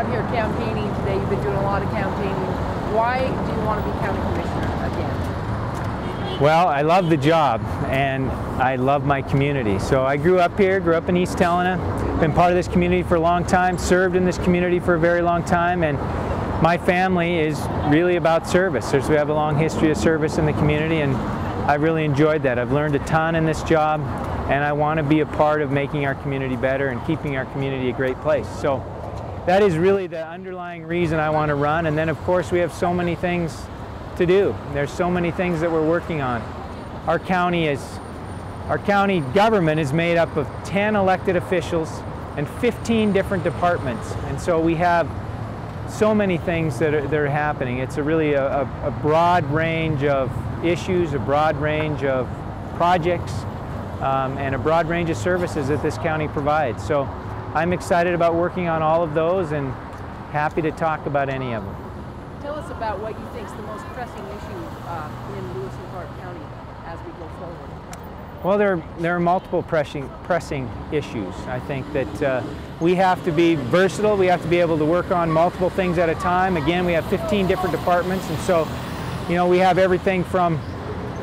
out here campaigning today. You've been doing a lot of campaigning. Why do you want to be county commissioner again? Well, I love the job and I love my community. So I grew up here, grew up in East Helena, been part of this community for a long time, served in this community for a very long time, and my family is really about service. We have a long history of service in the community, and I've really enjoyed that. I've learned a ton in this job, and I want to be a part of making our community better and keeping our community a great place. So that is really the underlying reason I want to run. And then of course we have so many things to do. There's so many things that we're working on. Our county government is made up of 10 elected officials and 15 different departments. And so we have so many things that are happening. It's really a broad range of issues, a broad range of projects, and a broad range of services that this county provides. So I'm excited about working on all of those and happy to talk about any of them. Tell us about what you think is the most pressing issue in Lewis and Clark County as we go forward. Well, there are multiple pressing issues. I think that we have to be versatile. We have to be able to work on multiple things at a time. Again, we have 15 different departments, and so, you know, we have everything from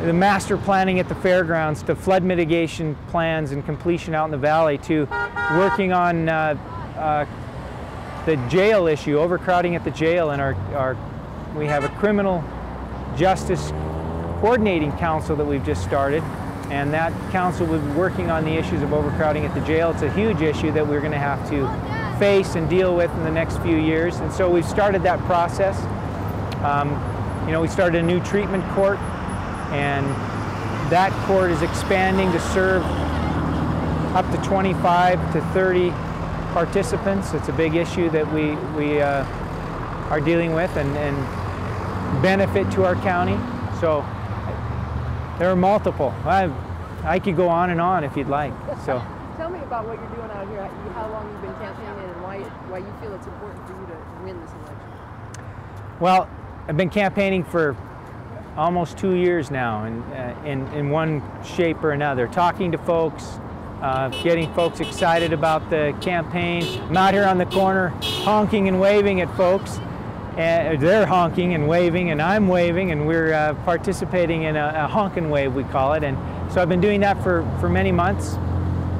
the master planning at the fairgrounds to flood mitigation plans and completion out in the valley to working on the jail issue, overcrowding at the jail, and we have a criminal justice coordinating council that we've just started. And that council will be working on the issues of overcrowding at the jail. It's a huge issue that we're going to have to face and deal with in the next few years. And so we've started that process. You know, we started a new treatment court, and that court is expanding to serve up to 25 to 30 participants. It's a big issue that we are dealing with and benefit to our county. So there are multiple. I could go on and on if you'd like. So tell me about what you're doing out here, how long you've been campaigning, and why you feel it's important for you to win this election. Well, I've been campaigning for almost 2 years now, in one shape or another, talking to folks, getting folks excited about the campaign. I'm out here on the corner honking and waving at folks. They're honking and waving, and I'm waving, and we're participating in a honk and wave, we call it. And so I've been doing that for many months,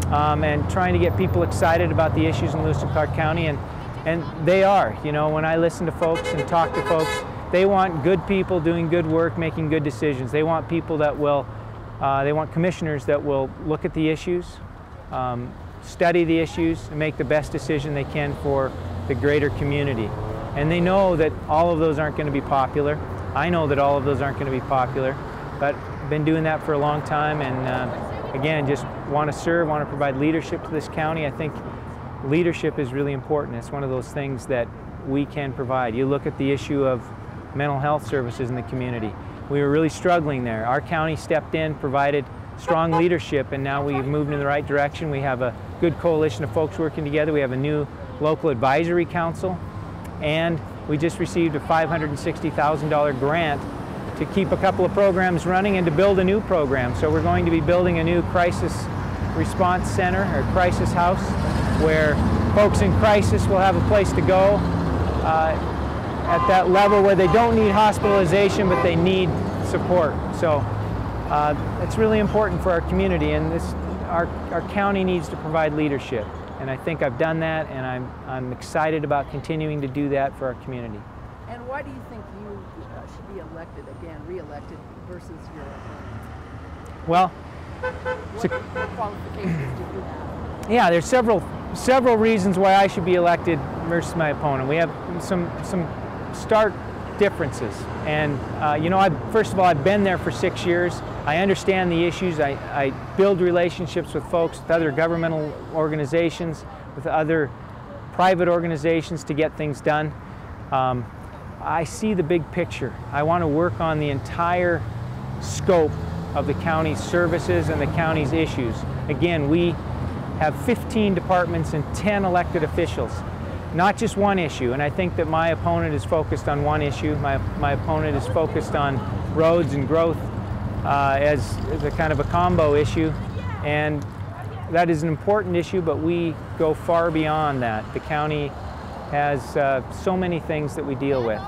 and trying to get people excited about the issues in Lewis and Clark County, and they are. You know, when I listen to folks and talk to folks, they want good people doing good work, making good decisions. They want people that will, they want commissioners that will look at the issues, study the issues, and make the best decision they can for the greater community. And they know that all of those aren't going to be popular. I know that all of those aren't going to be popular, but I've been doing that for a long time, and again, just want to serve, want to provide leadership to this county. I think leadership is really important. It's one of those things that we can provide. You look at the issue of mental health services in the community. We were really struggling there. Our county stepped in, provided strong leadership, and now we've moved in the right direction. We have a good coalition of folks working together. We have a new local advisory council, and we just received a $560,000 grant to keep a couple of programs running and to build a new program. So we're going to be building a new crisis response center, or crisis house, where folks in crisis will have a place to go at that level where they don't need hospitalization, but they need support. So it's really important for our community, and our county needs to provide leadership. And I think I've done that, and I'm excited about continuing to do that for our community. And why do you think you should be elected again, re-elected, versus your opponent? Well, what qualifications do you have? Yeah, there's several reasons why I should be elected versus my opponent. We have some stark differences, and you know, first of all, I've been there for 6 years. I understand the issues. I build relationships with folks, with other governmental organizations, with other private organizations to get things done. I see the big picture. I want to work on the entire scope of the county's services and the county's issues. Again, we have 15 departments and 10 elected officials, not just one issue. And I think that my opponent is focused on one issue. My opponent is focused on roads and growth as a kind of a combo issue. And that is an important issue, but we go far beyond that. The county has so many things that we deal with,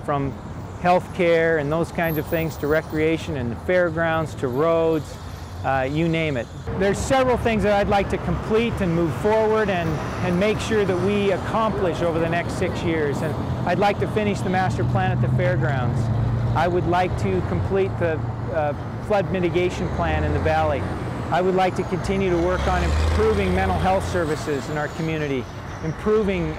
from health care and those kinds of things to recreation and the fairgrounds to roads, you name it. There's several things that I'd like to complete and move forward and make sure that we accomplish over the next 6 years. And I'd like to finish the master plan at the fairgrounds. I would like to complete the flood mitigation plan in the valley. I would like to continue to work on improving mental health services in our community, improving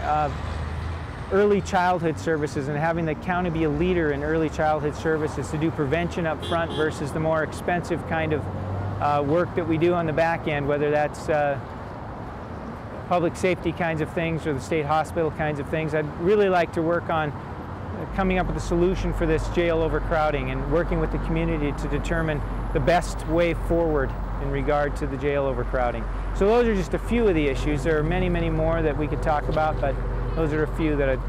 early childhood services and having the county be a leader in early childhood services to do prevention up front versus the more expensive kind of work that we do on the back end, whether that's public safety kinds of things or the state hospital kinds of things. I'd really like to work on coming up with a solution for this jail overcrowding and working with the community to determine the best way forward in regard to the jail overcrowding. So those are just a few of the issues. There are many, many more that we could talk about, but those are a few that I'd...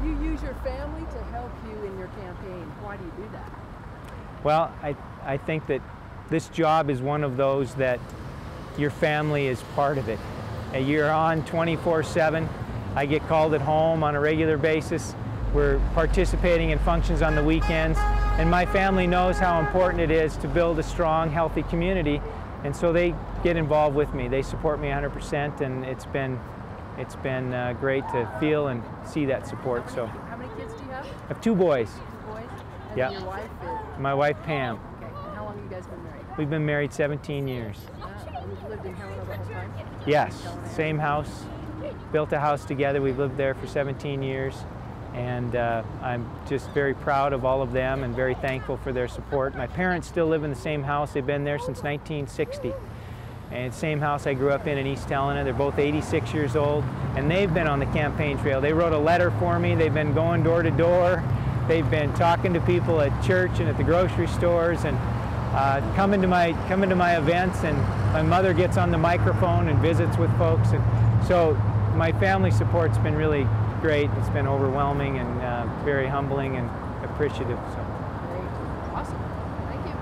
You use your family to help you in your campaign. Why do you do that? Well, I think that this job is one of those that your family is part of it. You're on 24/7. I get called at home on a regular basis. We're participating in functions on the weekends, and my family knows how important it is to build a strong, healthy community, and so they get involved with me. They support me 100%, and it's been great to feel and see that support. So, how many kids do you have? I have 2 boys. 2 boys? And Yeah. your wife is? My wife Pam. Okay. And how long have you guys been married? We've been married 17 years. And you've lived in Helena the whole time? Yes, same house. Built a house together. We've lived there for 17 years. And I'm just very proud of all of them and very thankful for their support. My parents still live in the same house. They've been there since 1960. And same house I grew up in East Helena. They're both 86 years old, and they've been on the campaign trail. They wrote a letter for me. They've been going door to door. They've been talking to people at church and at the grocery stores, and coming to my events. And my mother gets on the microphone and visits with folks. And so my family support's been really great. It's been overwhelming and very humbling and appreciative. So.